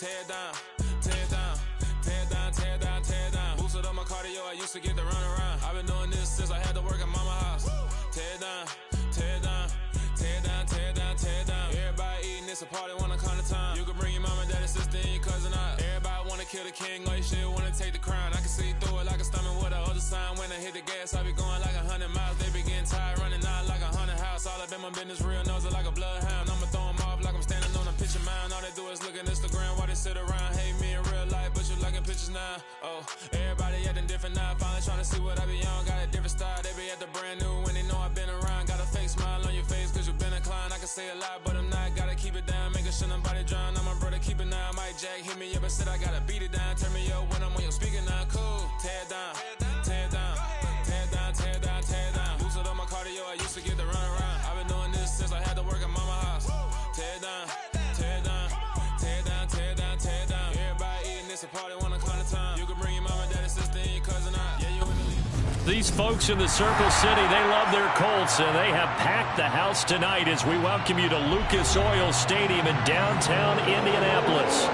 tear it down, tear it down, tear it down, tear it down, tear it down. Boosted up my cardio, I used to get to run around. I've been doing this since I had to work at mama house. Tear it down, tear it down, tear it down, tear it down, tear it down. Everybody eating, it's a party, wanna count the time. You can bring your mama, daddy, sister, and your cousin out. Everybody wanna kill the king, or you shit wanna take the crown. I can see through it like a stomach with a other sign. When I hit the gas, I be going like 100 miles. They be getting tired, running out like 100 house. All up in my business, real nose like a bloodhound. I'ma throw them off like I'm standing on a picture mound. All they do is look at Instagram while they sit around. Hate me in real life, but you liking pictures now. Oh, everybody acting different now. Finally trying to see what I be on. Got a different style, they be at the brand new when they know I've been around. Got a fake smile on your face cause you been inclined. I can say a lot, but I'm not. Gotta keep it down, making sure nobody drown. I'm my brother, keep it now. Mike Jack hit me up and said I gotta beat it down. Turn me up when I'm on your speaker now. Cool, tear it down, tear it down, tear it down, tear it down, tear it down. Boosted up my cardio, I used to get to run around. I've been doing this since I had to work at mama house. Tear it down, tear it down, tear it down, tear it down, tear it down. Everybody eating, it's a party, wanna count the time. You can bring your mama, daddy, sister, and your cousin out. Yeah, you in the lead. These folks in the Circle City, they love their Colts, and they have packed the house tonight as we welcome you to Lucas Oil Stadium in downtown Indianapolis.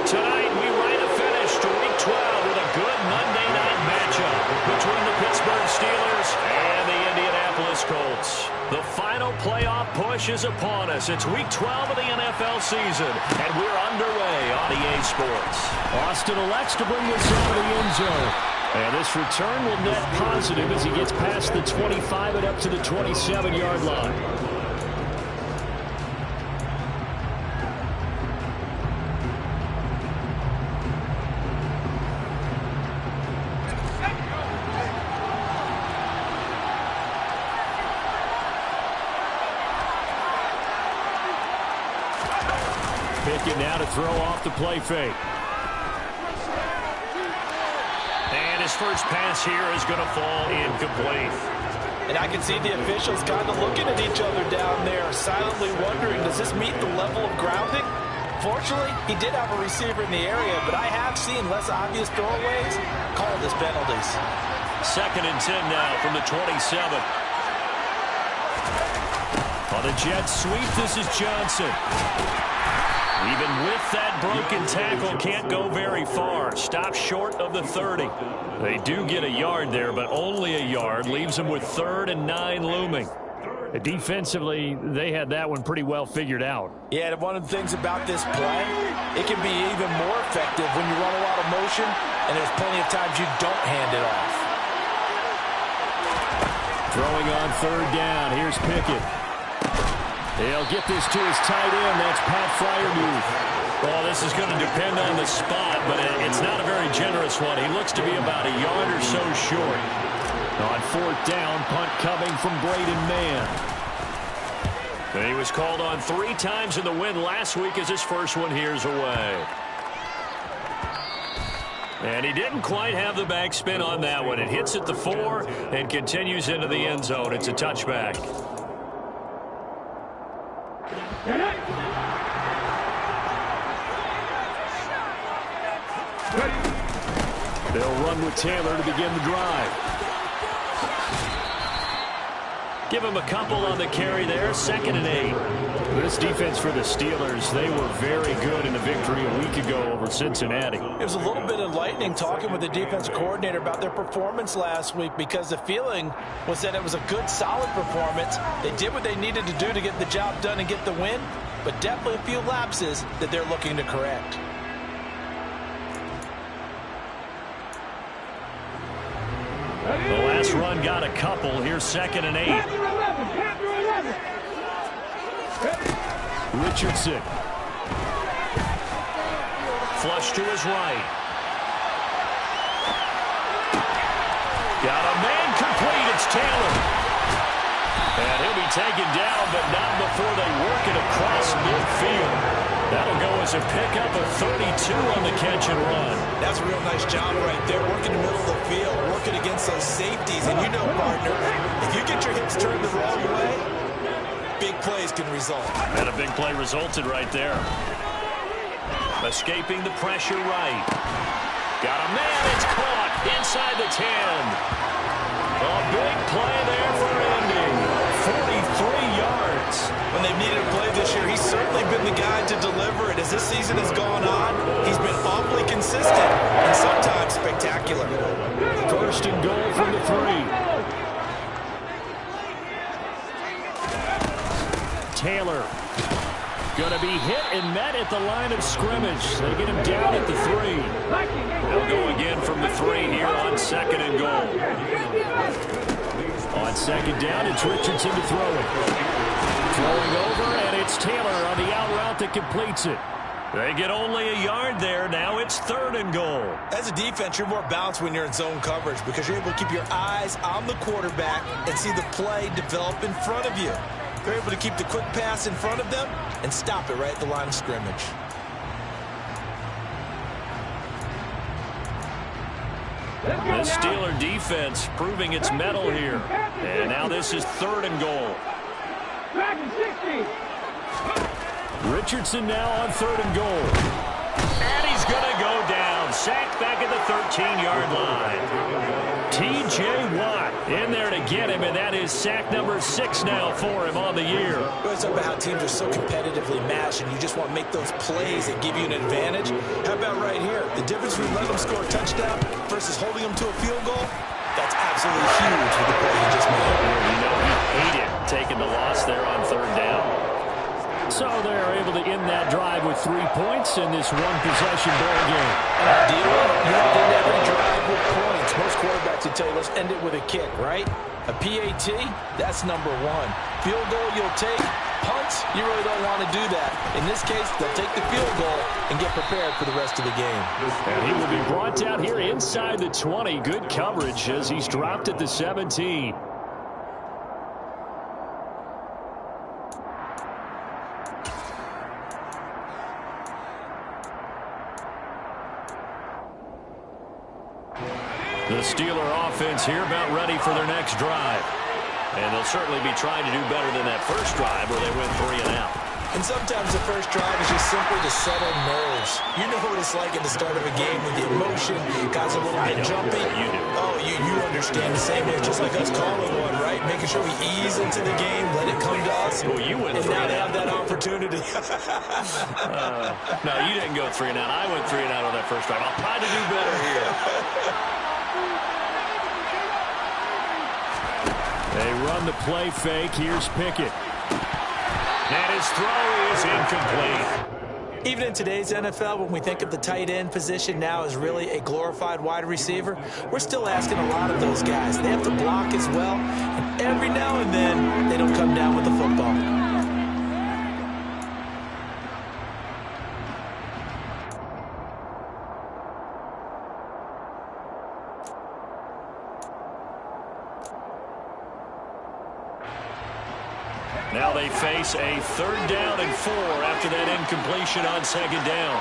Tonight, we write a finish to Week 12 with a good Monday night matchup between the Pittsburgh Steelers and the Indianapolis Colts. The final playoff push is upon us. It's Week 12 of the NFL season, and we're underway on EA Sports. Austin elects to bring this out of the end zone. And this return will net positive as he gets past the 25 and up to the 27-yard line. Pickett now to throw off the play fake. And his first pass here is going to fall incomplete. And I can see the officials kind of looking at each other down there, silently wondering, does this meet the level of grounding? Fortunately, he did have a receiver in the area, but I have seen less obvious throwaways called as penalties. 2nd and 10 now from the 27. On the jet sweep, this is Johnson. Even with that broken tackle, can't go very far. Stops short of the 30. They do get a yard there, but only a yard. Leaves them with 3rd and 9 looming. Defensively, they had that one pretty well figured out. Yeah, and one of the things about this play, it can be even more effective when you run a lot of motion, and there's plenty of times you don't hand it off. Throwing on 3rd down. Here's Pickett. He'll get this to his tight end. That's Pat Freiermuth. Well, this is going to depend on the spot, but it's not a very generous one. He looks to be about a yard or so short. On 4th down, punt coming from Braden Mann. And he was called on 3 times in the win last week as his first one here's away. And he didn't quite have the backspin on that one. It hits at the 4 and continues into the end zone. It's a touchback. They'll run with Taylor to begin the drive. Give him a couple on the carry there. 2nd and 8. This defense for the Steelers, they were very good in the victory a week ago over Cincinnati. It was a little bit enlightening talking with the defense coordinator about their performance last week, because the feeling was that it was a good, solid performance. They did what they needed to do to get the job done and get the win, but definitely a few lapses that they're looking to correct. The last run got a couple. Here's 2nd and 8. Richardson. Flush to his right. Got a man complete. It's Taylor. And he'll be taken down, but not before they work it across midfield. That'll go as a pickup of 32 on the catch and run. That's a real nice job right there, working the middle of the field, working against those safeties. And you know, partner, if you get your hips turned the wrong way, big plays can result. And a big play resulted right there. Escaping the pressure right. Got a man, it's caught inside the 10. A big play there for Indy. 43 yards. When they've needed a play this year, he's certainly been the guy to deliver it. As this season has gone on, Going to be hit and met at the line of scrimmage. They get him down at the 3. They'll go again from the 3 here on 2nd and goal. On 2nd down, it's Richardson to throw it. Throwing over, and it's Taylor on the out route that completes it. They get only a yard there. Now it's 3rd and goal. As a defense, you're more balanced when you're in zone coverage because you're able to keep your eyes on the quarterback and see the play develop in front of you. They're able to keep the quick pass in front of them and stop it right at the line of scrimmage. The Steeler defense proving its mettle here. And now this is 3rd and goal. Richardson now on 3rd and goal. And he's going to go down. Sacked back at the 13-yard line. T.J. Watt in there to get him, and that is sack number 6 now for him on the year. It's about how teams are so competitively matched, and you just want to make those plays that give you an advantage. How about right here? The difference between letting them score a touchdown versus holding them to a field goal, that's absolutely huge with the play he just made. You know he hated taking the loss there on 3rd down. So they're able to end that drive with 3 points in this one-possession ball game. And ideally, you have to end every drive with points. Most quarterbacks would tell you, let's end it with a kick, right? A PAT, that's number 1. Field goal you'll take. Punts, you really don't want to do that. In this case, they'll take the field goal and get prepared for the rest of the game. And he will be brought down here inside the 20. Good coverage as he's dropped at the 17. The Steeler offense here about ready for their next drive. And they'll certainly be trying to do better than that first drive where they went 3 and out. And sometimes the first drive is just simply to settle nerves. You know what it's like at the start of a game with the emotion, guys a little bit jumpy. You do. Oh, you understand the same here, just like us calling one, right? Making sure we ease into the game, let it come to us. Well, you went and 3 now and they out. have that opportunity. No, you didn't go 3 and out. I went 3 and out on that first drive. I'll try to do better here. They run the play fake. Here's Pickett. And his throw is incomplete. Even in today's NFL, when we think of the tight end position now as really a glorified wide receiver, we're still asking a lot of those guys. They have to block as well, and every now and then, they don't come down with the football. Now they face a 3rd down and 4 after that incompletion on 2nd down.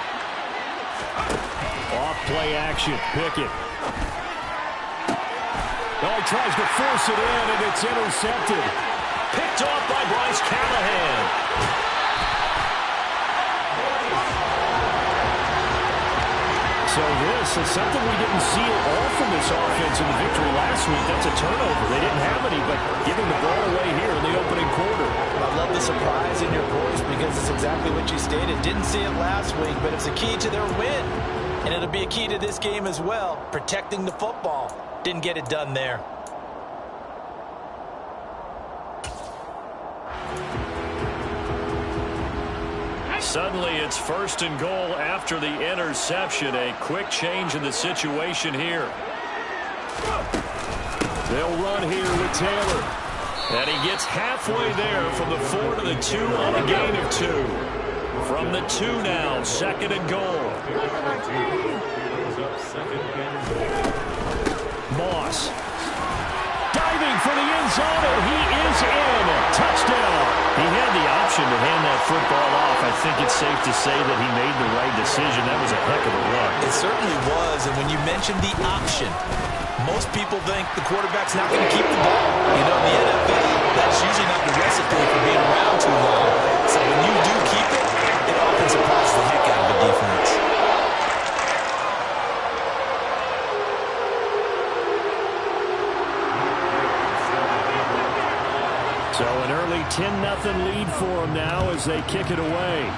Off play action, Pickett. Oh, he tries to force it in, and it's intercepted. Picked off by Bryce Callahan. So this is something we didn't see at all from this offense in the victory last week. That's a turnover. They didn't have any, but giving the ball away here in the opening quarter. I love the surprise in your voice because it's exactly what you stated. Didn't see it last week, but it's a key to their win. And it'll be a key to this game as well, protecting the football. Didn't get it done there. Suddenly it's 1st and goal after the interception. A quick change in the situation here. They'll run here with Taylor. And he gets halfway there from the 4 to the 2 on a gain of 2. From the 2 now, 2nd and goal. Moss. Diving for the end zone, and he is in. Touchdown. He had the option to hand that football off. I think it's safe to say that he made the right decision. That was a heck of a run. It certainly was, and when you mentioned the option, most people think the quarterback's not going to keep the ball. You know, in the NFL, that's usually not the recipe for being around too long. So when you do keep it, it often surprises the heck out of the defense. So an early 10-0 lead for them now as they kick it away.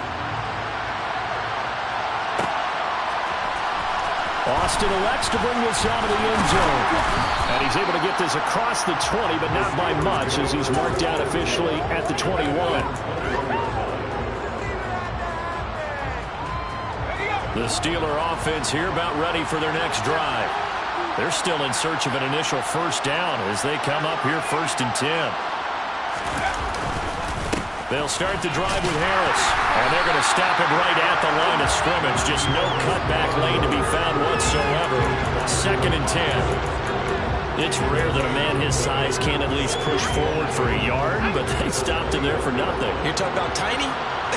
Austin elects to bring this out of the end zone. And he's able to get this across the 20, but not by much as he's marked down officially at the 21. The Steeler offense here about ready for their next drive. They're still in search of an initial first down as they come up here 1st and 10. They'll start the drive with Harris, and they're going to stop him right at the line of scrimmage. Just no cutback lane to be found whatsoever. 2nd and 10. It's rare that a man his size can't at least push forward for a yard, but they stopped him there for nothing. You're talking about tiny?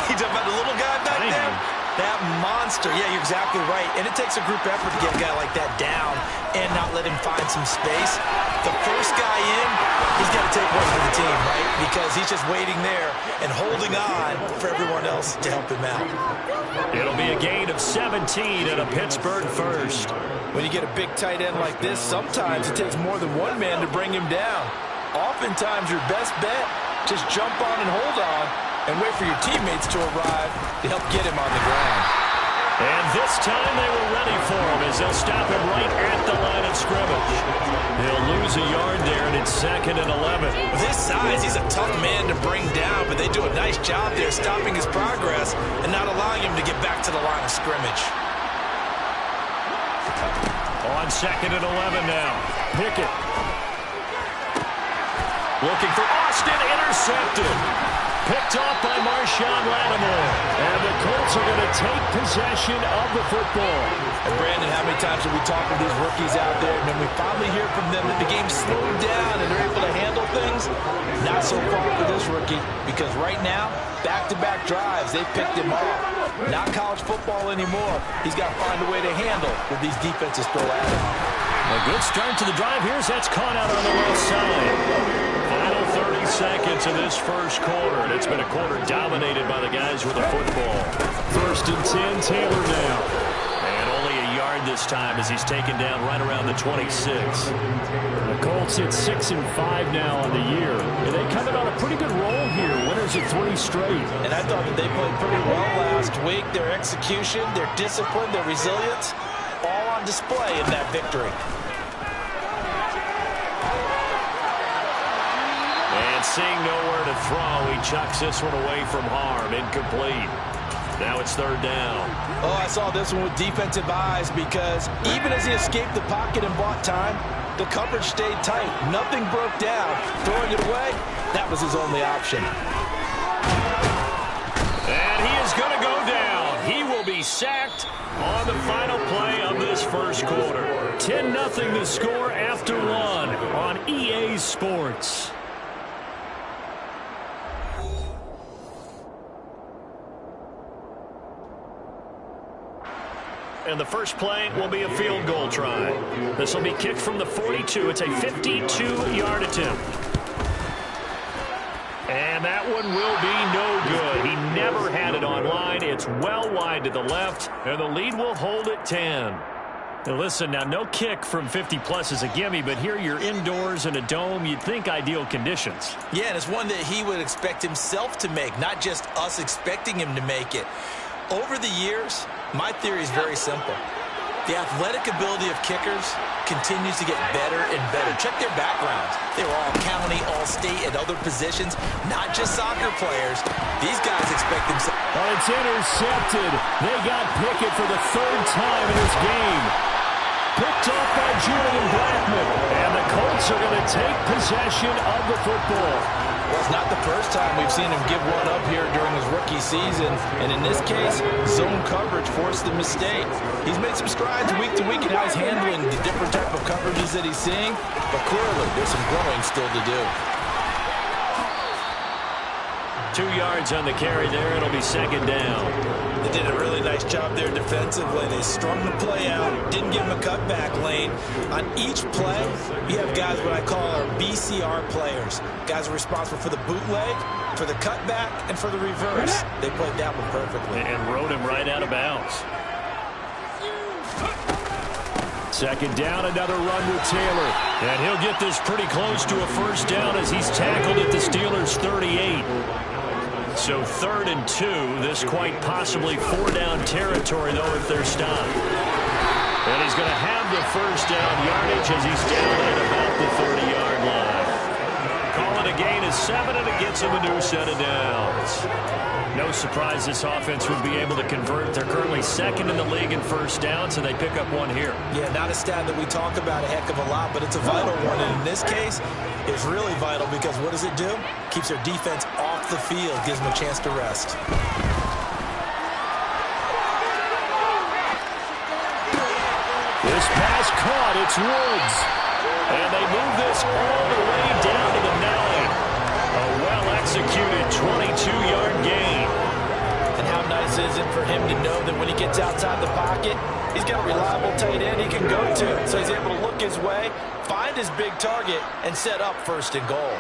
You're talking about the little guy back there? That monster. Yeah, you're exactly right. And it takes a group effort to get a guy like that down and not let him find some space. The first guy in, he's got to take one for the team, right? Because he's just waiting there and holding on for everyone else to help him out. It'll be a gain of 17 and a Pittsburgh first. When you get a big tight end like this, sometimes it takes more than one man to bring him down. Oftentimes, your best bet, just jump on and hold on and wait for your teammates to arrive to help get him on the ground. And this time they were ready for him as they'll stop him right at the line of scrimmage. They'll lose a yard there, and it's 2nd and 11. With his size, he's a tough man to bring down, but they do a nice job there stopping his progress and not allowing him to get back to the line of scrimmage. On 2nd and 11 now. Pickett. Looking for Austin, intercepted. Picked off by Marshawn Lattimore. And the Colts are going to take possession of the football. And Brandon, how many times have we talked with these rookies out there, and then we finally hear from them that the game slowed down and they're able to handle things? Not so far for this rookie, because right now, back-to-back drives, they picked him off. Not college football anymore. He's got to find a way to handle with these defenses throw at him. A good start to the drive here as that's caught out on the left side. Final 30 seconds of this first quarter, and it's been a quarter dominated by the guys with the football. 1st and 10, Taylor now. And only a yard this time as he's taken down right around the 26. The Colts hit 6 and 5 now on the year. And they come in on a pretty good roll here, winners of 3 straight. And I thought that they played pretty well last week. Their execution, their discipline, their resilience, all on display in that victory. And seeing nowhere to throw, he chucks this one away from harm. Incomplete. Now it's 3rd down. Oh, I saw this one with defensive eyes because even as he escaped the pocket and bought time, the coverage stayed tight. Nothing broke down. Throwing it away, that was his only option. And he is going to go down. He will be sacked on the final play of this first quarter. 10-0 the score after 1 on EA Sports. And the first play will be a field goal try. This will be kicked from the 42. It's a 52-yard attempt. And that one will be no good. He never had it on line. It's well wide to the left, and the lead will hold at 10. Now listen, now no kick from 50-plus is a gimme, but here you're indoors in a dome. You'd think ideal conditions. Yeah, and it's one that he would expect himself to make, not just us expecting him to make it. Over the years, my theory is very simple. The athletic ability of kickers continues to get better and better. Check their backgrounds. They were all county, all state, and other positions, not just soccer players. These guys expect themselves. Oh, it's intercepted. They got Pickett for the 3rd time in this game. Picked off by Julian Blackman. And the Colts are going to take possession of the football. Well, it's not the first time we've seen him give one up here during his rookie season. And in this case, zone coverage forced the mistake. He's made some strides week to week in how he's handling the different type of coverages that he's seeing. But clearly, there's some growing still to do. 2 yards on the carry there. It'll be 2nd down. They did a really nice job there defensively. They strung the play out, didn't give him a cutback lane. On each play, you have guys what I call our BCR players. Guys are responsible for the bootleg, for the cutback, and for the reverse. They played that one perfectly. And rode him right out of bounds. 2nd down, another run with Taylor. And he'll get this pretty close to a first down as he's tackled at the Steelers' 38. So 3rd and 2. This quite possibly 4-down territory, though, if they're stopped. And he's going to have the first down yardage as he's down at about the 30-yard line. Call it a gain to 7, and it gets them a new set of downs. No surprise this offense would be able to convert. They're currently second in the league in first downs, and they pick up one here. Yeah, not a stat that we talk about a heck of a lot, but it's a vital one. And in this case, it's really vital because what does it do? Keeps their defense off the field, gives them a chance to rest. This pass caught. It's Woods. And they move this all the way down to the 9. A well-executed 22-yard gain. And how nice is it for him to know that when he gets outside the pocket, he's got a reliable tight end he can go to. So he's able to look his way, find his big target, and set up first and goal.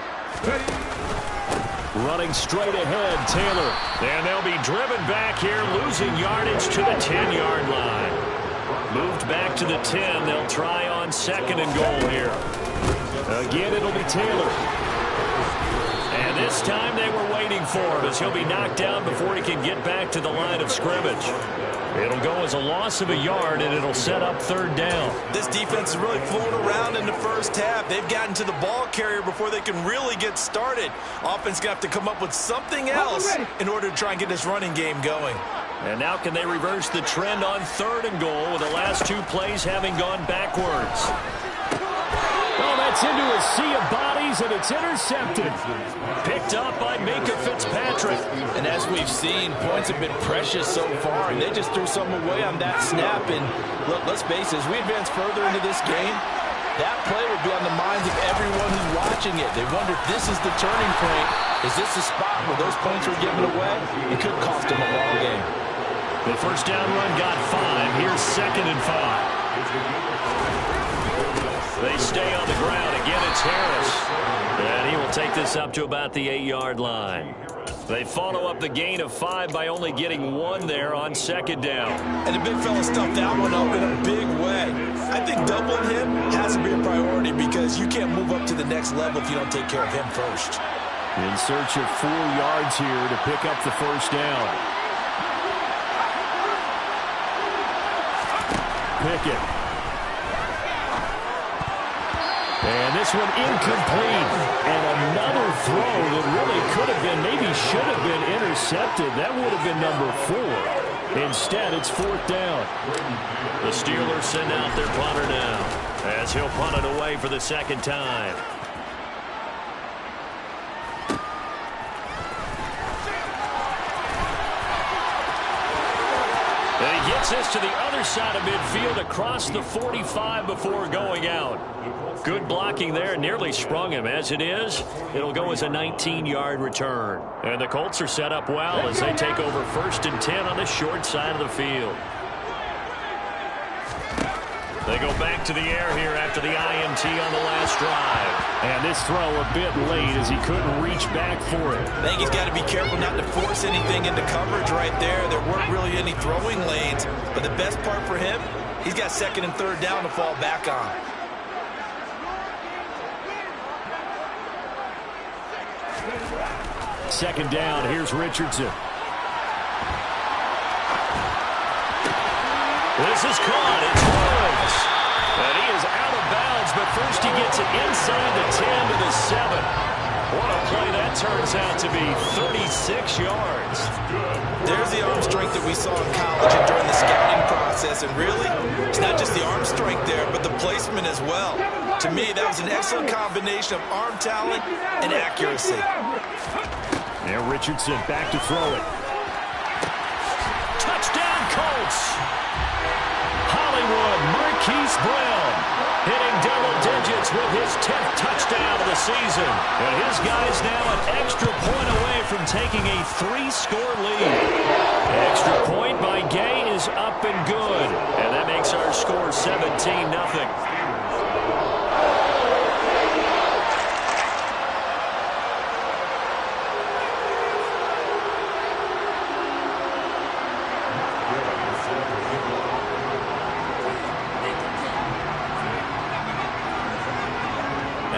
Running straight ahead, Taylor. And they'll be driven back here, losing yardage to the 10-yard line. Moved back to the 10. They'll try on second and goal here. Again, it'll be Taylor. And this time they were waiting for him as he'll be knocked down before he can get back to the line of scrimmage. It'll go as a loss of a yard, and it'll set up third down. This defense is really flown around in the first half. They've gotten to the ball carrier before they can really get started. Offense got to come up with something else in order to try and get this running game going. And now can they reverse the trend on third and goal with the last two plays having gone backwards? Oh, that's into a sea of bodies, and it's intercepted. Picked up by Minka Fitzpatrick. And as we've seen, points have been precious so far, and they just threw some away on that snap. And look, let's face it, as we advance further into this game, that play would be on the minds of everyone who's watching it. They wonder if this is the turning point. Is this the spot where those points were given away? It could cost them a ball game. The first down run got 5. Here's second and 5. They stay on the ground. Again, it's Harris. And he will take this up to about the 8-yard line. They follow up the gain of 5 by only getting 1 there on second down. And the big fella stuffed that one up in a big way. I think doubling him has to be a priority because you can't move up to the next level if you don't take care of him first. In search of 4 yards here to pick up the first down. Pickett. And this one incomplete. And another throw that really could have been, maybe should have been intercepted. That would have been number 4. Instead, it's fourth down. The Steelers send out their punter now as he'll punt it away for the second time. And he gets this to the other side of midfield across the 45 before going out. Good blocking there, nearly sprung him. As it is, it'll go as a 19-yard return. And the Colts are set up well as they take over first and 10 on the short side of the field. They go back to the air here after the INT on the last drive. And this throw a bit late as he couldn't reach back for it. I think he's got to be careful not to force anything into coverage right there. There weren't really any throwing lanes. But the best part for him, he's got second and third down to fall back on. Second down, here's Richardson. This is caught, it's Woods. And he is out of bounds, but first he gets it inside the 10 to the 7. What a play that turns out to be, 36 yards. There's the arm strength that we saw in college and during the scouting process. And really, it's not just the arm strength there, but the placement as well. To me, that was an excellent combination of arm talent and accuracy. Now Richardson back to throw it. Touchdown, Colts! Hollywood Marquise Brown hitting double digits with his 10th touchdown of the season. And his guy's now an extra point away from taking a 3-score lead. Extra point by Gay is up and good. And that makes our score 17-0.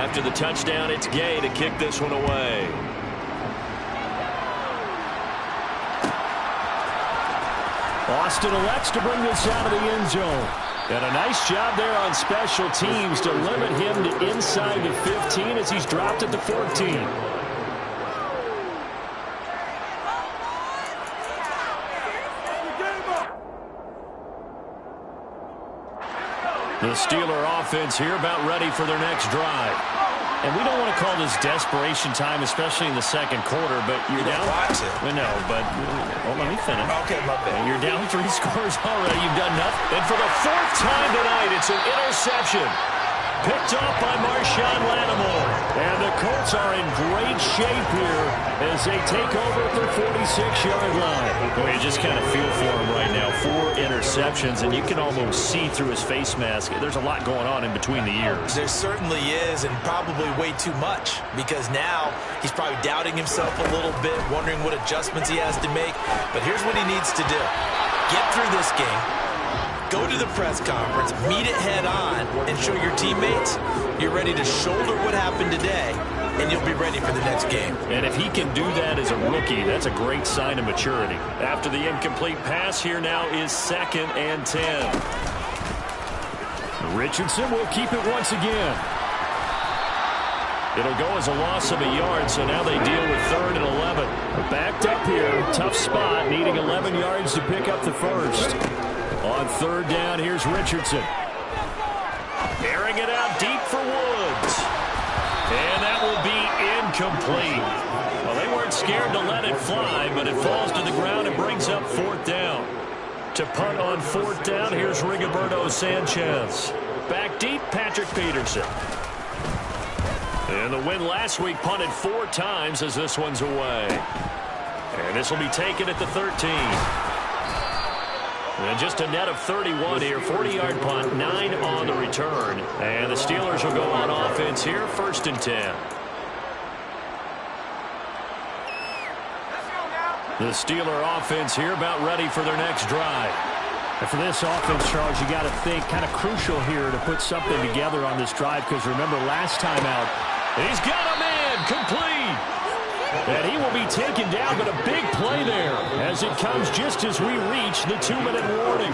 After the touchdown, it's Gay to kick this one away. Austin elects to bring this out of the end zone. And a nice job there on special teams to limit him to inside the 15 as he's dropped at the 14. The Steeler offense here about ready for their next drive. And we don't want to call this desperation time, especially in the second quarter, but you're down. Watch it. No, but let me finish. Okay, my bad. You're down 3 scores already. You've done nothing. And for the 4th time tonight, it's an interception. Picked off by Marshawn Lattimore. And the Colts are in great shape here as they take over at their 46-yard line. Boy, you just kind of feel for him right now. 4 interceptions, and you can almost see through his face mask. There's a lot going on in between the ears. There certainly is, and probably way too much, because now he's probably doubting himself a little bit, wondering what adjustments he has to make. But here's what he needs to do. Get through this game. Go to the press conference, meet it head on, and show your teammates you're ready to shoulder what happened today, and you'll be ready for the next game. And if he can do that as a rookie, that's a great sign of maturity. After the incomplete pass, here now is 2nd and 10. Richardson will keep it once again. It'll go as a loss of a yard, so now they deal with 3rd and 11. Backed up here, tough spot, needing 11 yards to pick up the first. On 3rd down, here's Richardson. Airing it out deep for Woods. And that will be incomplete. Well, they weren't scared to let it fly, but it falls to the ground and brings up 4th down. To punt on 4th down, here's Rigoberto Sanchez. Back deep, Patrick Peterson. And the win last week punted 4 times as this one's away. And this will be taken at the 13. And just a net of 31 here, 40-yard punt, 9 on the return. And the Steelers will go on offense here, 1st and 10. The Steeler offense here about ready for their next drive. And for this offense, Charles, you got to think kind of crucial here to put something together on this drive, because remember last time out, he's got a man complete. And he will be taken down, but a big play there as it comes just as we reach the 2-minute warning.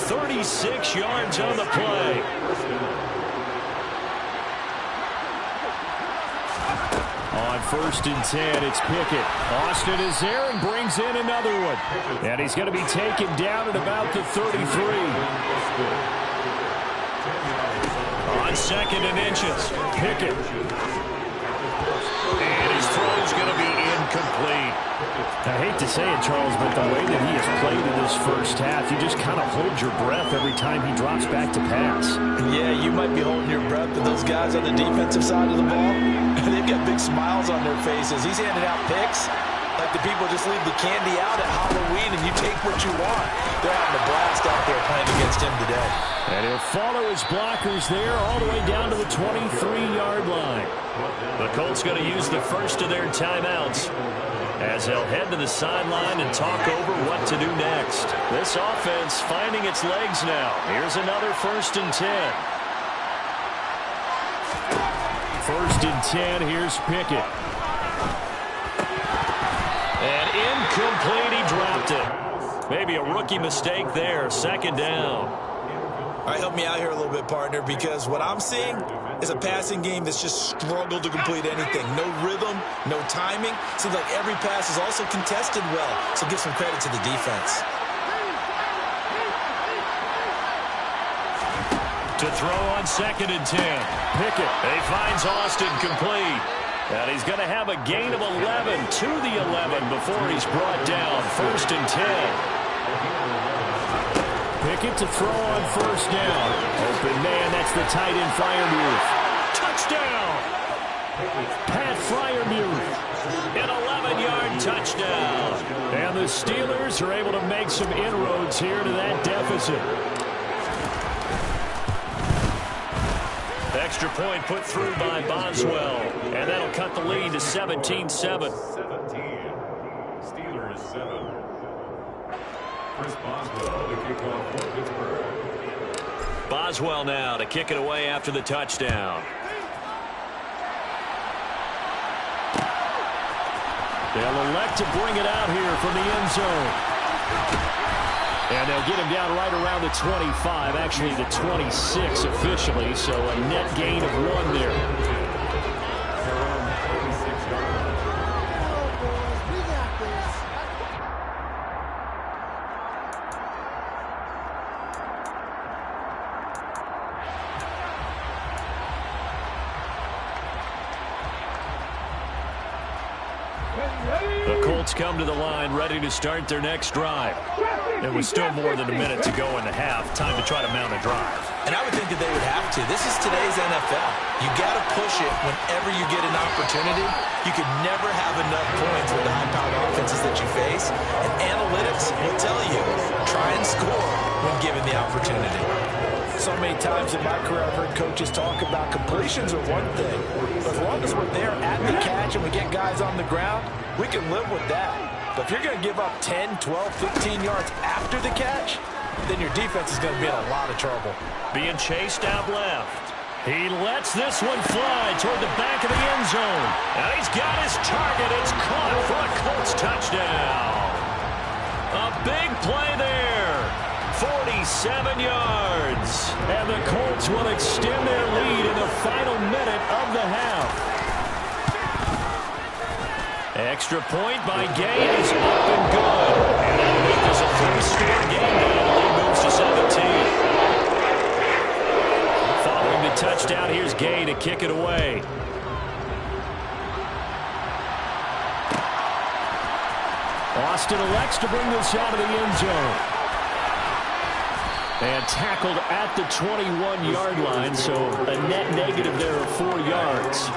36 yards on the play. On 1st and 10, it's Pickett. Austin is there and brings in another one. And he's going to be taken down at about the 33. On 2nd and inches, Pickett. And his throw's going to be incomplete. I hate to say it, Charles, but the way that he has played in this first half, you just kind of hold your breath every time he drops back to pass. Yeah, you might be holding your breath, but those guys on the defensive side of the ball, they've got big smiles on their faces. He's handing out picks like the people just leave the candy out at Halloween and you take what you want. They're having a blast out there playing against him today. And he'll follow his blockers there all the way down to the 23-yard line. The Colts going to use the first of their timeouts as they'll head to the sideline and talk over what to do next. This offense finding its legs now. Here's another 1st and 10. 1st and 10, here's Pickett. And incomplete, he dropped it. Maybe a rookie mistake there, 2nd down. All right, help me out here a little bit, partner, because what I'm seeing is a passing game that's just struggled to complete anything. No rhythm, no timing. Seems like every pass is also contested well, so give some credit to the defense. To throw on 2nd and 10. Pickett. He finds Austin complete. And he's going to have a gain of 11 to the 11 before he's brought down. 1st and 10. Pickett to throw on 1st down. Open man, that's the tight end Freiermuth. Touchdown! Pat Freiermuth. An 11-yard touchdown. And the Steelers are able to make some inroads here to that deficit. Extra point put through by Boswell. And that'll cut the lead to 17-7. 17. Steelers 7. Chris Boswell, the kickoff for Pittsburgh. Boswell now to kick it away after the touchdown. They'll elect to bring it out here from the end zone. And they'll get him down right around the 25, actually the 26 officially, so a net gain of 1 there. come to the line, ready to start their next drive. There was still more than a minute to go in the half. Time to try to mount a drive. And I would think that they would have to. This is today's NFL. You got to push it whenever you get an opportunity. You could never have enough points with the high-powered offenses that you face. And analytics will tell you, try and score when given the opportunity. So many times in my career I've heard coaches talk about completions are one thing. But as long as we're there at the catch and we get guys on the ground, we can live with that. But if you're going to give up 10, 12, 15 yards after the catch, then your defense is going to be in a lot of trouble. Being chased out left. He lets this one fly toward the back of the end zone. And he's got his target. It's caught for a Colts touchdown. A big play there. 47 yards. And the Colts will extend their lead in the final minute of the half. Extra point by Gay is up and good. And that'll make this a 3-score game now. The lead moves to 17. Following the touchdown, here's Gay to kick it away. Austin elects to bring this out of the end zone. And tackled at the 21-yard line, so a net negative there of 4 yards.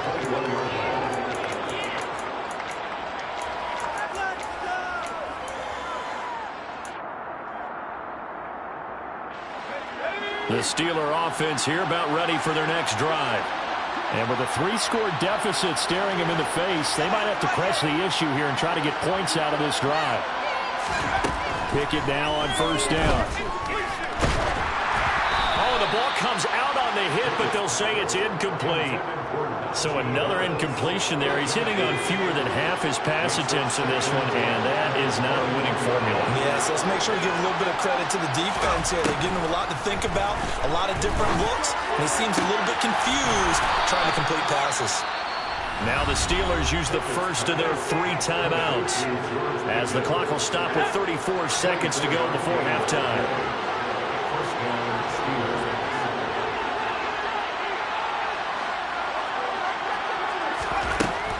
The Steeler offense here about ready for their next drive. And with a 3-score deficit staring them in the face, they might have to press the issue here and try to get points out of this drive. Pickett now on first down. Oh, the ball comes out on the hit, but they'll say it's incomplete. So another incompletion there. He's hitting on fewer than half his pass attempts in this one, and that is not a winning formula. Yes, let's make sure we give a little bit of credit to the defense here. They're giving him a lot to think about, a lot of different looks, and he seems a little bit confused trying to complete passes. Now the Steelers use the first of their 3 timeouts, as the clock will stop with 34 seconds to go before halftime.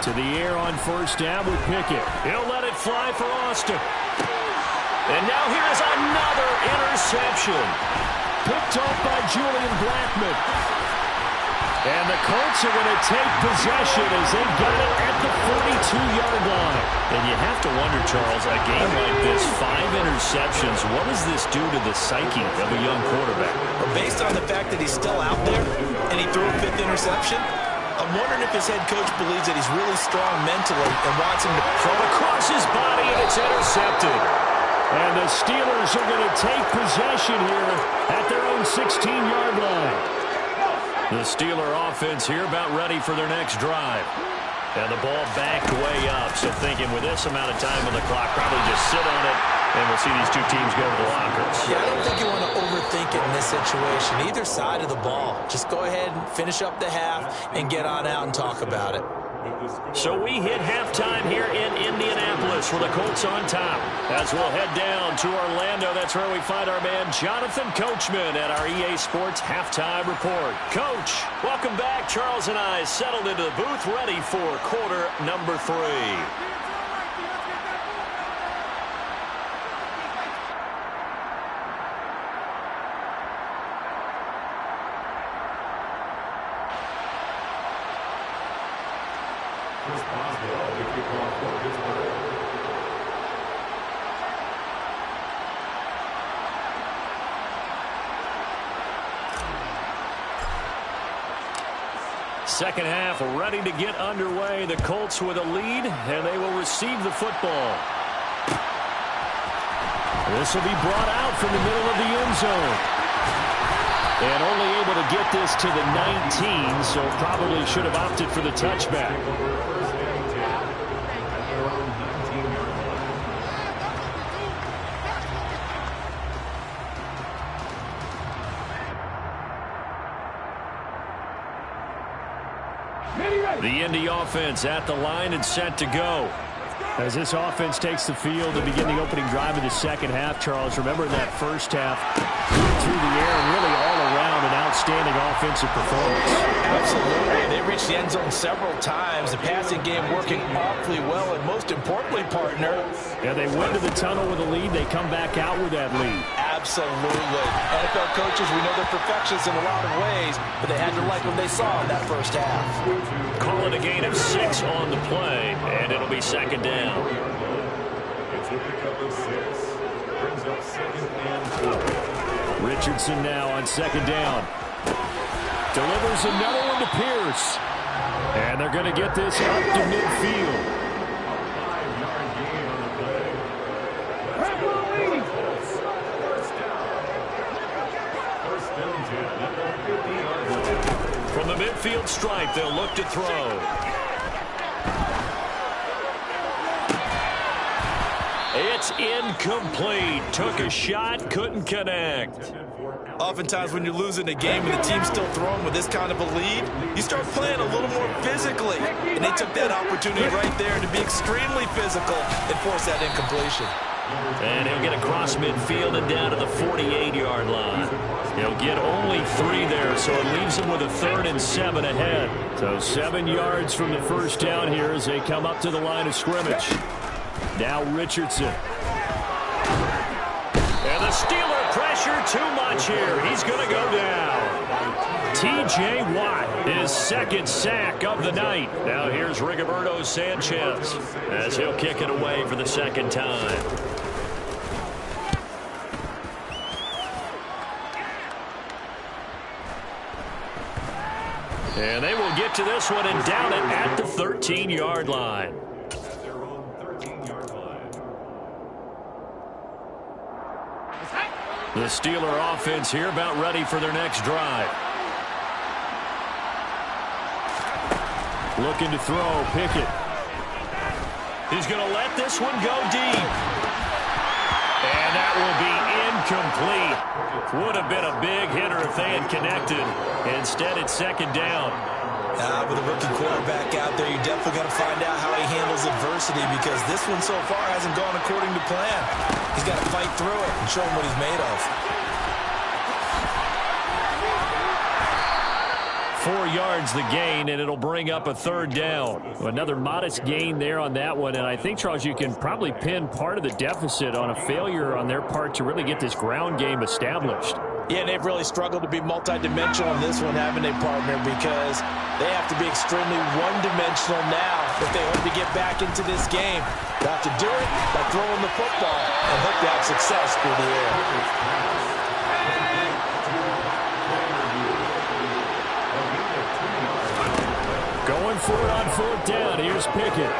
To the air on first down with Pickett. He'll let it fly for Austin. And now here is another interception. Picked off by Julian Blackmon. And the Colts are going to take possession as they got it at the 42-yard line. And you have to wonder, Charles, a game like this, 5 interceptions, what does this do to the psyche of a young quarterback? Well, based on the fact that he's still out there and he threw a 5th interception, I'm wondering if his head coach believes that he's really strong mentally and wants him to throw across his body, and it's intercepted. And the Steelers are going to take possession here at their own 16-yard line. The Steeler offense here about ready for their next drive. And the ball backed way up. So thinking with this amount of time on the clock, probably just sit on it, and we'll see these two teams go to the lockers. Yeah, I don't think you want to overthink it in this situation. Either side of the ball. Just go ahead and finish up the half and get on out and talk about it. So we hit halftime here in Indianapolis with the Colts on top. As we'll head down to Orlando, that's where we find our man Jonathan Coachman at our EA Sports Halftime Report. Coach, welcome back. Charles and I settled into the booth ready for quarter number 3. Second half ready to get underway. The Colts with a lead, and they will receive the football. This will be brought out from the middle of the end zone. And only able to get this to the 19, so probably should have opted for the touchback. The Indy offense at the line and set to go. As this offense takes the field to begin the opening drive of the second half, Charles, remember in that first half, through the air and really all around and out outstanding offensive performance. Absolutely. They reached the end zone several times. The passing game working awfully well, and most importantly, partner. Yeah, they went to the tunnel with a lead. They come back out with that lead. Absolutely. NFL coaches, we know they're perfectionists in a lot of ways, but they had to like what they saw in that first half. Call it a gain of 6 on the play, and it'll be second down. It's a pickup of 6. Brings up 2nd and 4. Richardson now on second down. Delivers another one to Pierce. And they're going to get this up to midfield. A 5-yard gain on the play. Colts. First down. First down 10 at the 50-yard line. From the midfield stripe, they'll look to throw. It's incomplete. Took a shot, couldn't connect. Oftentimes when you're losing a game and the team's still throwing with this kind of a lead, you start playing a little more physically. And they took that opportunity right there to be extremely physical and force that incompletion. And he'll get across midfield and down to the 48-yard line. He'll get only 3 there, so it leaves him with a 3rd and 7 ahead. So 7 yards from the first down here as they come up to the line of scrimmage. Now Richardson. And the Steeler pressure too much here. He's going to go down. T.J. Watt, his 2nd sack of the night. Now here's Rigoberto Sanchez as he'll kick it away for the 2nd time. And they will get to this one and down it at the 13-yard line. The Steeler offense here about ready for their next drive. Looking to throw, Pickett. He's going to let this one go deep. And that will be incomplete. Would have been a big hitter if they had connected. Instead, it's 2nd down. With a rookie quarterback out there, you're definitely going to find out how he handles adversity because this one so far hasn't gone according to plan. He's got to fight through it and show him what he's made of. 4 yards the gain, and it'll bring up a 3rd down. Another modest gain there on that one, and I think, Charles, you can probably pin part of the deficit on a failure on their part to really get this ground game established. Yeah, they've really struggled to be multidimensional in this one, haven't they, partner, because they have to be extremely one-dimensional now if they hope to get back into this game. They have to do it by throwing the football and hope to have success through the air. Going for it on 4th down. Here's Pickett.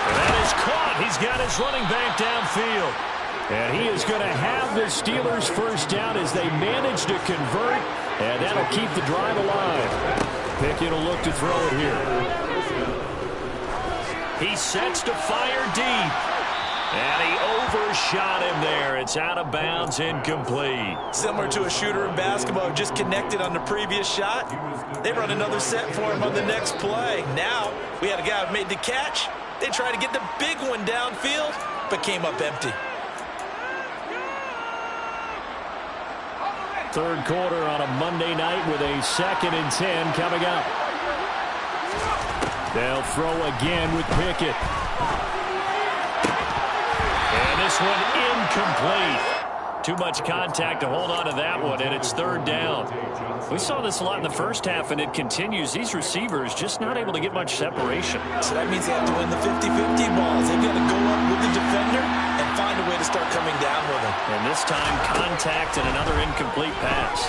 And that is caught. He's got his running back downfield. And he is going to have the Steelers' first down as they manage to convert, and that'll keep the drive alive. Pickett will look to throw it here. He sets to fire deep. And he overshot him there. It's out of bounds, incomplete. Similar to a shooter in basketball who just connected on the previous shot. They run another set for him on the next play. Now, we had a guy who made the catch. They tried to get the big one downfield, but came up empty. 3rd quarter on a Monday night with a 2nd and 10 coming up. They'll throw again with Pickett. And this one incomplete. Too much contact to hold on to that one, and it's 3rd down. We saw this a lot in the first half, and it continues. These receivers just not able to get much separation. So that means they have to win the 50-50 balls. They've got to go up with the defender and find a way to start coming down with him. And this time, contact and another incomplete pass.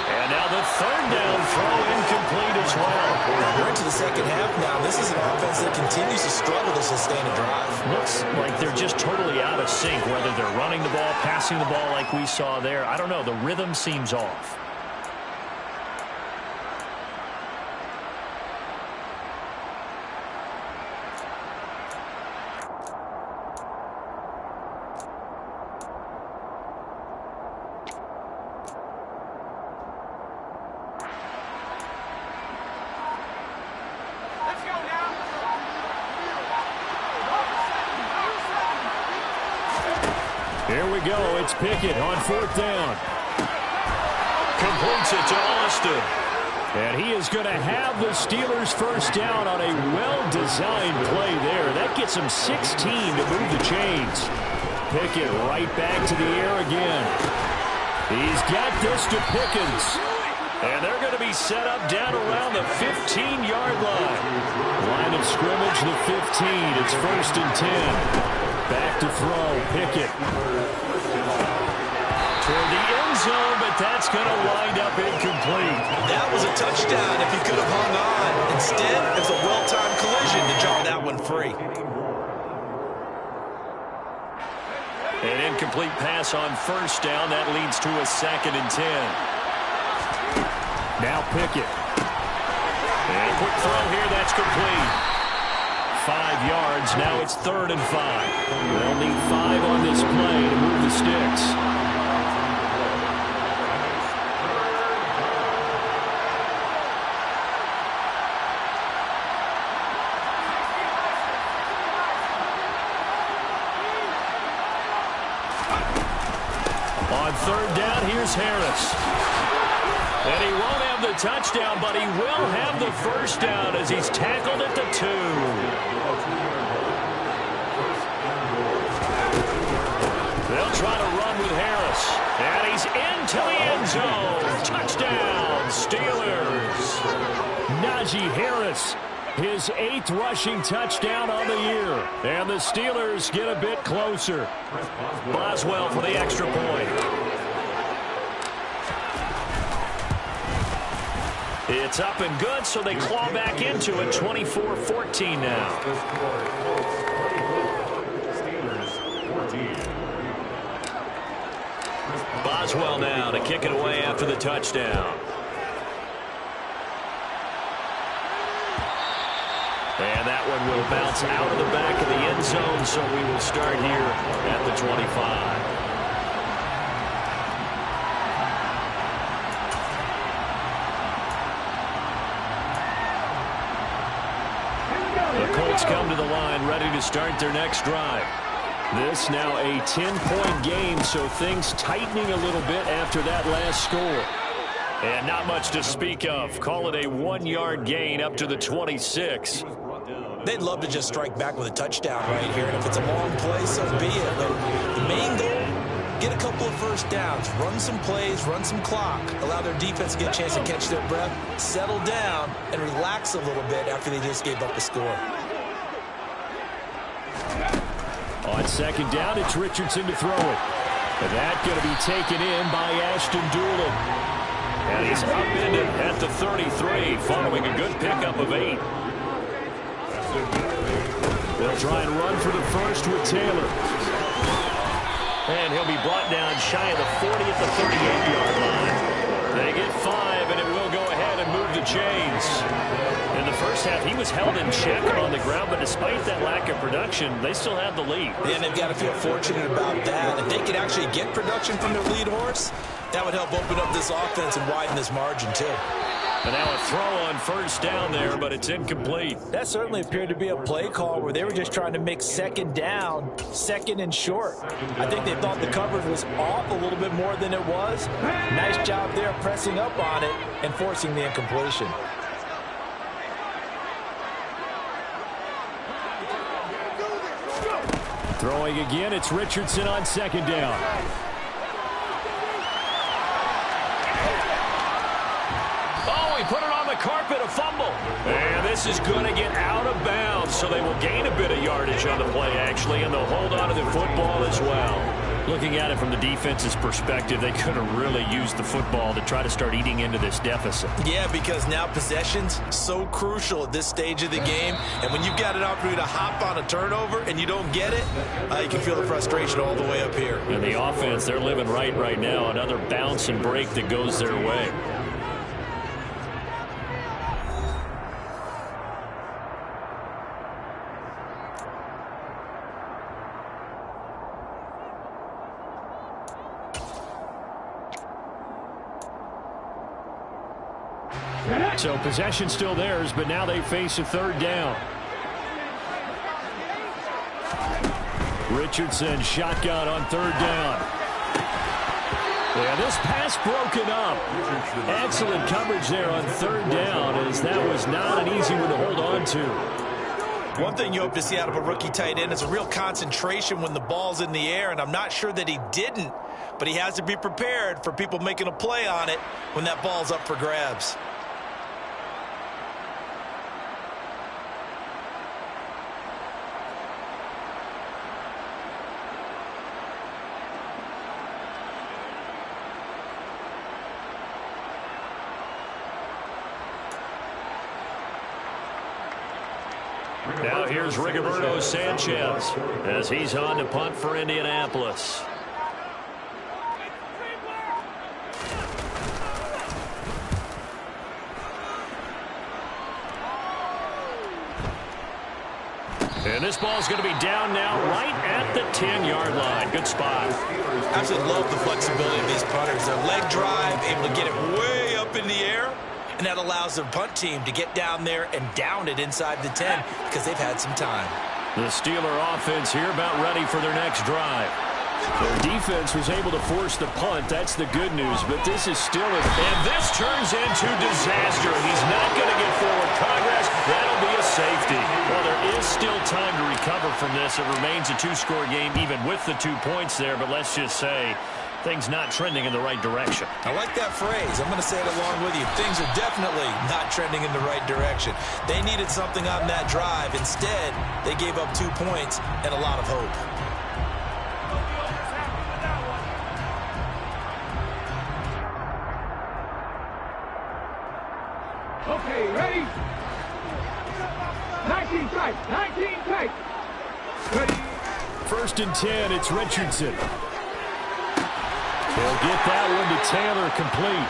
And now the 3rd down throw incomplete as well. We're into the 2nd half now. This is an offense that continues to struggle to sustain a drive. Looks like they're just totally out of sync, whether they're running the ball, passing the ball like we saw there. I don't know. The rhythm seems off. Here we go. It's Pickett on 4th down. Completes it to Austin. And he is going to have the Steelers first down on a well-designed play there. That gets him 16 to move the chains. Pickett right back to the air again. He's got this to Pickens. And they're going to be set up down around the 15-yard line. Line of scrimmage, the 15. It's 1st and 10. Back to throw, Pickett. Toward the end zone, but that's going to wind up incomplete. That was a touchdown if he could have hung on. Instead, it was a well-timed collision to draw that one free. An incomplete pass on 1st down. That leads to a 2nd and 10. Now Pickett. And a quick throw here. That's complete. 5 yards. Now it's 3rd and 5. They'll need 5 on this play to move the sticks. On 3rd down, here's Harris. And he won't have the touchdown, but he will have the first down as he's tackled at the 2. They'll try to run with Harris. And he's into the end zone. Touchdown, Steelers. Najee Harris, his 8th rushing touchdown on the year. And the Steelers get a bit closer. Boswell for the extra point. It's up and good, so they claw back into it. 24-14 now. Boswell now to kick it away after the touchdown. And that one will bounce out of the back of the end zone, so we will start here at the 25. The Colts come to the line, ready to start their next drive. This now a 10-point game, so things tightening a little bit after that last score. And not much to speak of. Call it a 1-yard gain up to the 26. They'd love to just strike back with a touchdown right here. And if it's a long play, so be it. But the main goal, get a couple of first downs, run some plays, run some clock, allow their defense to get a chance to catch their breath, settle down, and relax a little bit after they just gave up a score. On 2nd down, it's Richardson to throw it. And that's going to be taken in by Ashton Doolin. And he's upended at the 33, following a good pickup of 8. They'll try and run for the first with Taylor. And he'll be brought down shy of the 40 at the 38-yard line. They get 5, and it will go ahead and move the chains. In the first half, he was held in check on the ground, but despite that lack of production, they still have the lead. And they've got to feel fortunate about that. If they could actually get production from their lead horse, that would help open up this offense and widen this margin, too. And now a throw on 1st down there, but it's incomplete. That certainly appeared to be a play call where they were just trying to make 2nd down, 2nd and short. I think they thought the coverage was off a little bit more than it was. Nice job there pressing up on it and forcing the incompletion. Throwing again, it's Richardson on 2nd down. Put it on the carpet, a fumble. And this is going to get out of bounds, so they will gain a bit of yardage on the play, actually, and they'll hold on to the football as well. Looking at it from the defense's perspective, they could have really used the football to try to start eating into this deficit. Yeah, because now possession's so crucial at this stage of the game, and when you've got an opportunity to hop on a turnover and you don't get it, you can feel the frustration all the way up here. And the offense, they're living right now. Another bounce and break that goes their way. So possession still theirs, but now they face a 3rd down. Richardson shotgun on third down. Yeah, this pass broken up. Excellent coverage there on third down, as that was not an easy one to hold on to. One thing you hope to see out of a rookie tight end is a real concentration when the ball's in the air, and I'm not sure that he didn't, but he has to be prepared for people making a play on it when that ball's up for grabs. Now here's Rigoberto Sanchez as he's on to punt for Indianapolis. And this ball's going to be down now right at the 10-yard line. Good spot. Absolutely love the flexibility of these punters. Their leg drive, able to get it way up in the air. And that allows the punt team to get down there and down it inside the 10 because they've had some time. The Steeler offense here about ready for their next drive. Their defense was able to force the punt. That's the good news. But this is still a... And this turns into disaster. He's not going to get forward progress. That'll be a safety. Well, there is still time to recover from this. It remains a two-score game even with the 2 points there. But let's just say things not trending in the right direction. I like that phrase. I'm going to say it along with you. Things are definitely not trending in the right direction. They needed something on that drive. Instead, they gave up 2 points and a lot of hope. Okay, ready? 19 tight, 19 tight. Ready? 1st and 10, it's Richardson. They'll get that one to Taylor, complete.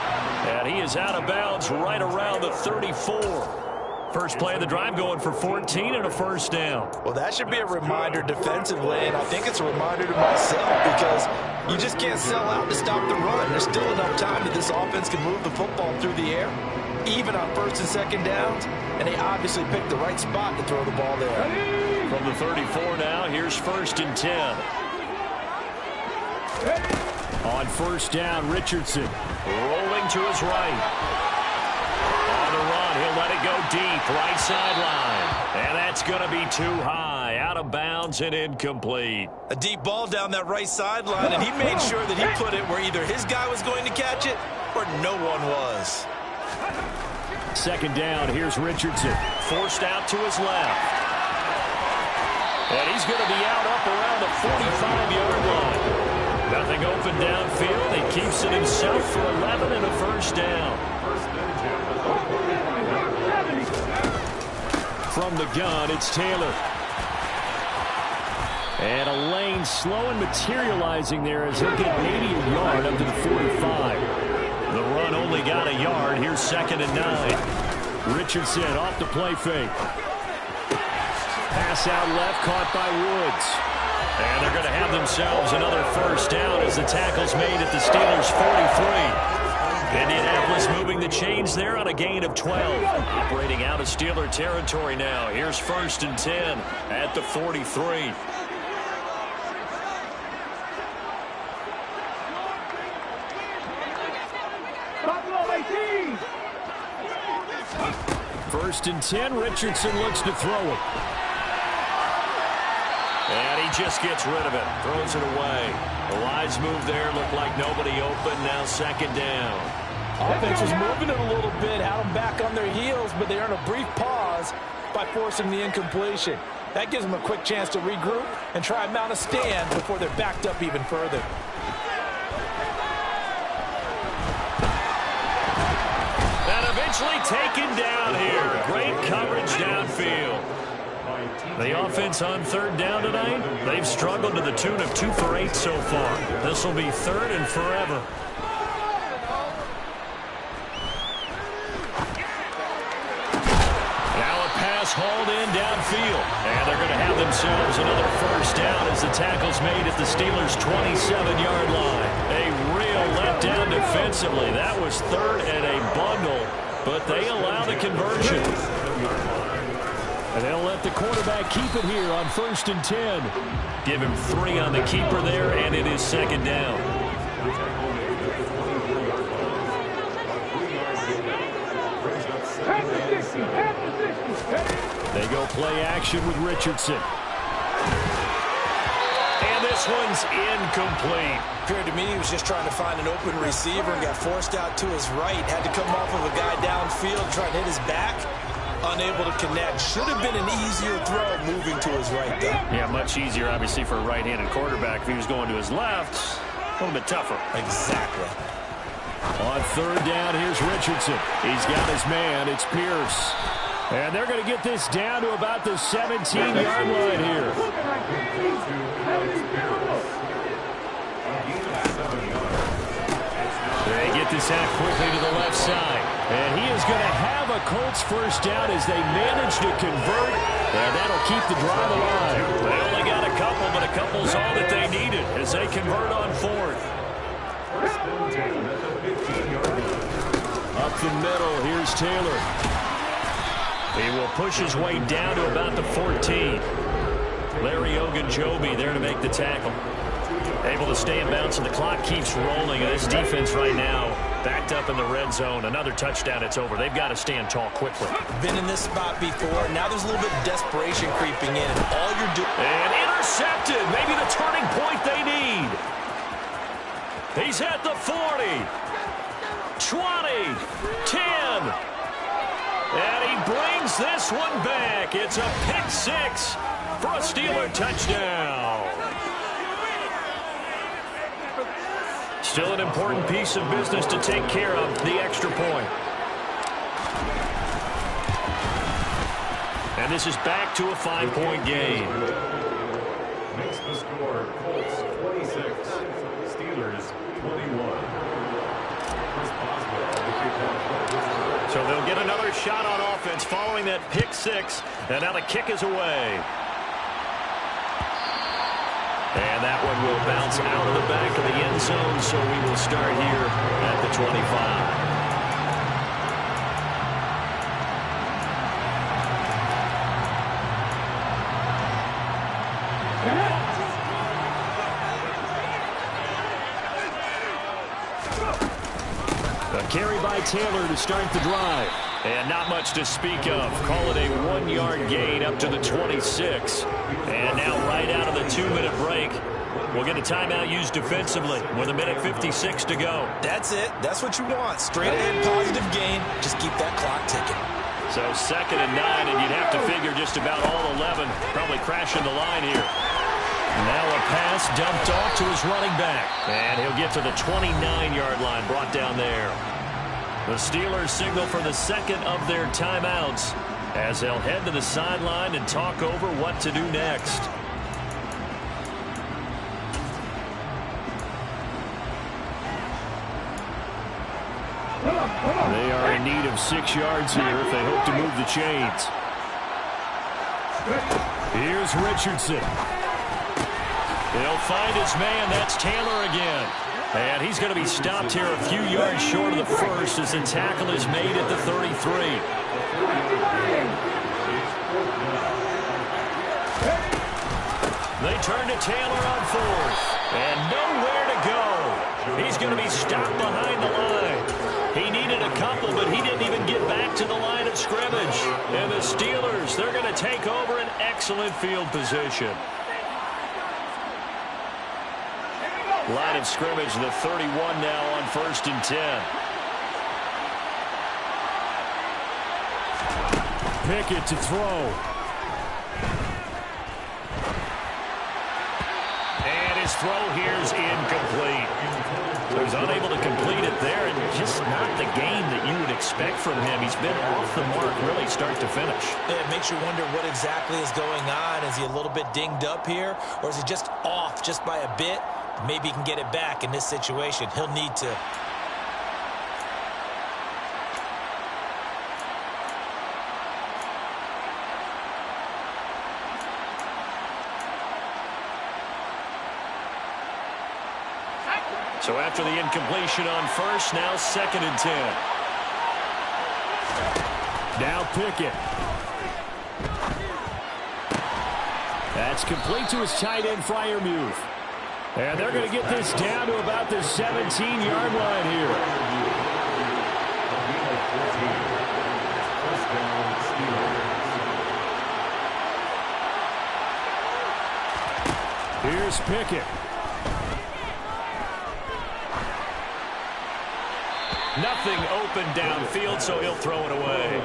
And he is out of bounds right around the 34. First play of the drive going for 14 and a first down. Well, that should be a reminder defensively, and I think it's a reminder to myself because you just can't sell out to stop the run. There's still enough time that this offense can move the football through the air, even on 1st and 2nd downs, and they obviously picked the right spot to throw the ball there. From the 34 now, here's 1st and 10. On 1st down, Richardson. Rolling to his right. On the run, he'll let it go deep, right sideline. And that's going to be too high, out of bounds and incomplete. A deep ball down that right sideline, and he made sure that he put it where either his guy was going to catch it or no one was. 2nd down, here's Richardson. Forced out to his left. And he's going to be out up around the 45-yard line. Nothing open downfield. He keeps it himself for 11 and a first down. From the gun, it's Taylor. And a lane slow and materializing there as he'll get maybe a yard up to the 45. The run only got a yard. Here's 2nd and 9. Richardson off the play fake. Pass out left, caught by Woods. And they're going to have themselves another first down as the tackle's made at the Steelers' 43. Indianapolis moving the chains there on a gain of 12. Operating out of Steeler territory now. Here's 1st and 10 at the 43. Buffalo 18. 1st and 10, Richardson looks to throw it. And he just gets rid of it. Throws it away. A wise move there. Looked like nobody open. Now 2nd down. Offense was moving it a little bit, had them back on their heels, but they earned a brief pause by forcing the incompletion. That gives them a quick chance to regroup and try and mount a stand before they're backed up even further. And eventually taken down here. Great coverage downfield. The offense on 3rd down tonight, they've struggled to the tune of 2 for 8 so far. This will be 3rd and forever. Now a pass hauled in downfield. And they're going to have themselves another first down as the tackle's made at the Steelers' 27-yard line. A real letdown defensively. That was 3rd and a bundle, but they allow the conversion. And they'll let the quarterback keep it here on 1st and 10. Give him 3 on the keeper there, and it is 2nd down. They go play action with Richardson. And this one's incomplete. Appeared to me he was just trying to find an open receiver and got forced out to his right. Had to come off of a guy downfield, trying to hit his back. Unable to connect. Should have been an easier throw moving to his right, though. Yeah, much easier, obviously, for a right-handed quarterback. If he was going to his left, a little bit tougher. Exactly. On 3rd down, here's Richardson. He's got his man. It's Pierce. And they're going to get this down to about the 17-yard line here. They get this out quickly to the left side. And he is going to have a Colts first down as they manage to convert. And that'll keep the drive alive. They only got a couple, but a couple's all that they needed as they convert on 4th. Up the middle, here's Taylor. He will push his way down to about the 14. Larry Ogunjobi there to make the tackle. Able to stay in bounds, and the clock keeps rolling. And this defense right now backed up in the red zone. Another touchdown, it's over. They've got to stand tall quickly. Been in this spot before. Now there's a little bit of desperation creeping in. And all you're doing... And intercepted. Maybe the turning point they need. He's at the 40. 20. 10. And he brings this one back. It's a pick 6 for a Steeler touchdown. Still an important piece of business to take care of, the extra point. And this is back to a 5-point game. Makes the score Colts 26, Steelers 21. So they'll get another shot on offense following that pick 6. And now the kick is away. And that one will bounce out of the back of the end zone, so we will start here at the 25. A carry by Taylor to start the drive. And not much to speak of. Call it a 1-yard gain up to the 26. And now right out of the 2-minute break, we'll get a timeout used defensively with 1:56 to go. That's it. That's what you want. Straight ahead positive gain. Just keep that clock ticking. So 2nd and 9, and you'd have to figure just about all 11 probably crashing the line here. Now a pass dumped off to his running back. And he'll get to the 29-yard line, brought down there. The Steelers signal for the second of their timeouts as they'll head to the sideline and talk over what to do next. They are in need of 6 yards here if they hope to move the chains. Here's Richardson. He'll find his man. That's Taylor again. And he's going to be stopped here a few yards short of the first as the tackle is made at the 33. They turn to Taylor on 4th. And nowhere to go. He's going to be stopped behind the line. He needed a couple, but he didn't even get back to the line of scrimmage. And the Steelers, they're going to take over an excellent field position. Line of scrimmage, the 31 now on 1st and 10. Pickett to throw. And his throw here's incomplete. So he's unable to complete it there, and just not the game that you would expect from him. He's been off the mark really start to finish. It makes you wonder what exactly is going on. Is he a little bit dinged up here, or is he just off just by a bit? Maybe he can get it back in this situation. He'll need to. So after the incompletion on 1st, now 2nd and 10. Now Pickett. That's complete to his tight end, Freiermuth. And they're going to get this down to about the 17-yard line here. Here's Pickett. Nothing open downfield, so he'll throw it away.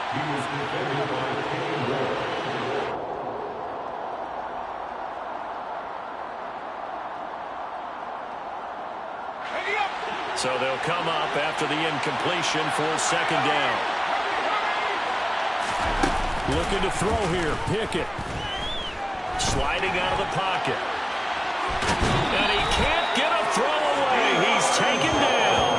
He was defended by Kenny Moore. So they'll come up after the incompletion for second down. Looking to throw here, Pickett. Sliding out of the pocket. And he can't get a throw away. He's taken down.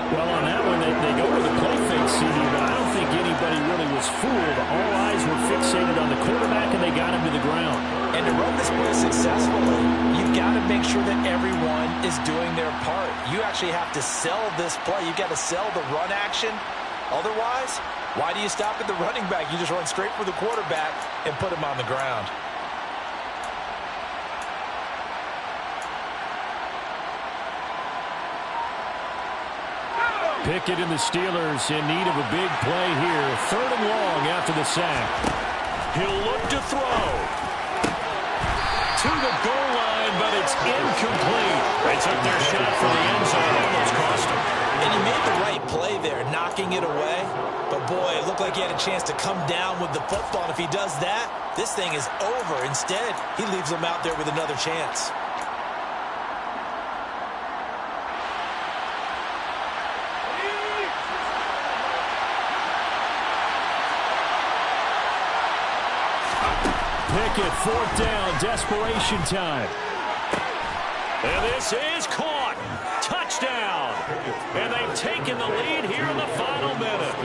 Well, on that one, they go with the play fake, CD, but I don't think anybody really was fooled. All eyes were fixated on the quarterback, and they got him to the ground. And to run this play successfully, you've got to make sure that everyone is doing their part. You actually have to sell this play. You've got to sell the run action. Otherwise, why do you stop at the running back? You just run straight for the quarterback and put him on the ground. Pickett and the Steelers in need of a big play here. 3rd and long after the sack. He'll look to throw. To the goal line, but it's incomplete. They took their shot for the end zone. Almost cost him. And he made the right play there, knocking it away. But, boy, it looked like he had a chance to come down with the football. And if he does that, this thing is over. Instead, he leaves him out there with another chance. Pickett, 4th down, desperation time. And this is caught. Touchdown. And they've taken the lead here in the final minute.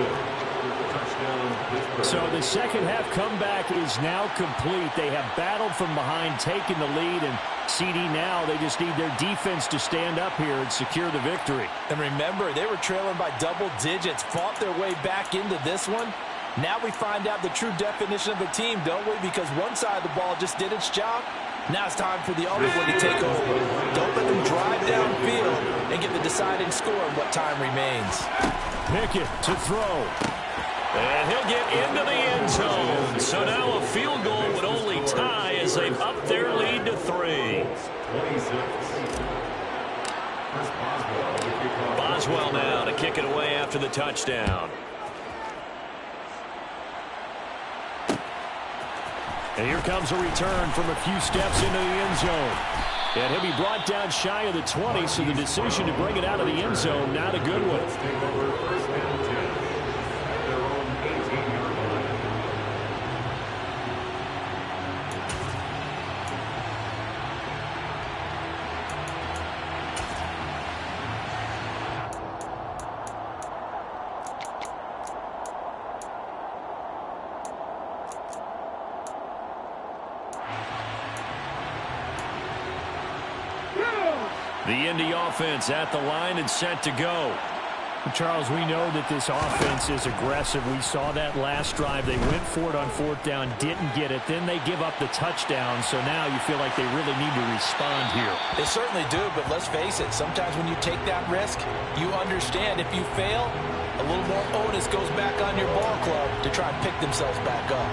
So the second half comeback is now complete. They have battled from behind, taken the lead, and CD now, they just need their defense to stand up here and secure the victory. And remember, they were trailing by double digits, fought their way back into this one. Now we find out the true definition of the team, don't we? Because one side of the ball just did its job. Now it's time for the other one to take over. Don't let them drive downfield and get the deciding score in what time remains. Pickett to throw. And he'll get into the end zone. So now a field goal would only tie as they've upped their lead to 3. Boswell now to kick it away after the touchdown. And here comes a return from a few steps into the end zone. And he'll be brought down shy of the 20, so the decision to bring it out of the end zone, not a good one. Take over 1st and 10 at their own 18-yard line. The Indy offense at the line and set to go. Charles, we know that this offense is aggressive. We saw that last drive. They went for it on 4th down, didn't get it. Then they give up the touchdown, so now you feel like they really need to respond here. They certainly do, but let's face it, sometimes when you take that risk, you understand if you fail, a little more onus goes back on your ball club to try and pick themselves back up.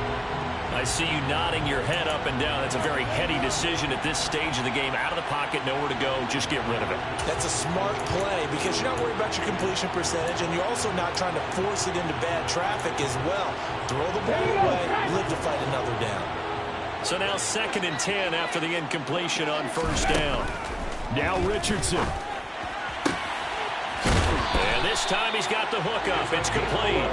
I see you nodding your head up and down. That's a very heady decision at this stage of the game. Out of the pocket, nowhere to go. Just get rid of it. That's a smart play because you're not worried about your completion percentage, and you're also not trying to force it into bad traffic as well. Throw the ball away, live to fight another down. So now 2nd and 10 after the incompletion on first down. Now Richardson. And this time he's got the hook up. It's complete.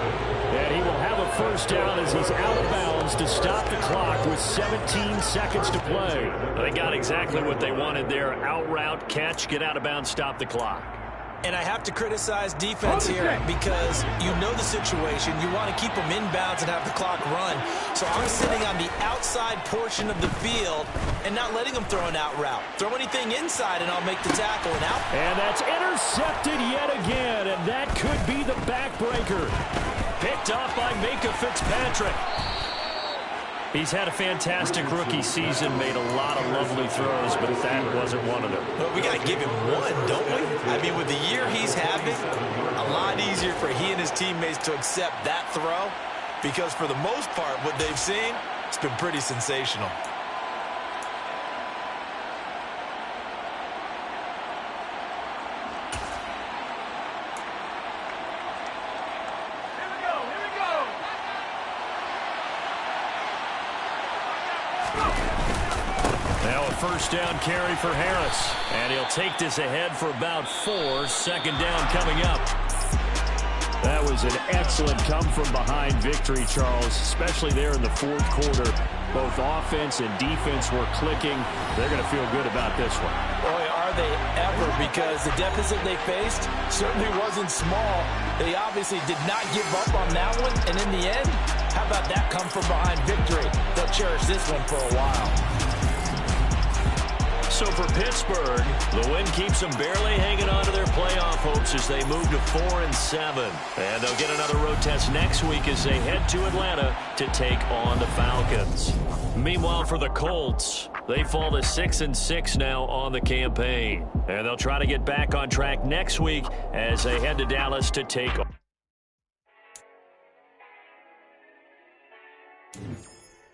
And he will have a first down as he's out of bounds to stop the clock with 17 seconds to play. They got exactly what they wanted there. Out route, catch, get out of bounds, stop the clock. And I have to criticize defense here because you know the situation. You want to keep them inbounds and have the clock run. So I'm sitting on the outside portion of the field and not letting them throw an out route. Throw anything inside and I'll make the tackle and out. And that's intercepted yet again, and that could be the backbreaker. Picked off by Minka Fitzpatrick. He's had a fantastic rookie season, made a lot of lovely throws, but that wasn't one of them. But we got to give him one, don't we? I mean, with the year he's having, a lot easier for he and his teammates to accept that throw because for the most part, what they've seen, it's been pretty sensational. Now a first down carry for Harris. And he'll take this ahead for about 4. 2nd down coming up. That was an excellent come-from-behind victory, Charles, especially there in the 4th quarter. Both offense and defense were clicking. They're going to feel good about this one. Boy, are they ever, because the deficit they faced certainly wasn't small. They obviously did not give up on that one, and in the end, how about that come-from-behind victory? They'll cherish this one for a while. So for Pittsburgh, the win keeps them barely hanging on to their playoff hopes as they move to 4-7. And they'll get another road test next week as they head to Atlanta to take on the Falcons. Meanwhile, for the Colts, they fall to 6-6 now on the campaign. And they'll try to get back on track next week as they head to Dallas to take on.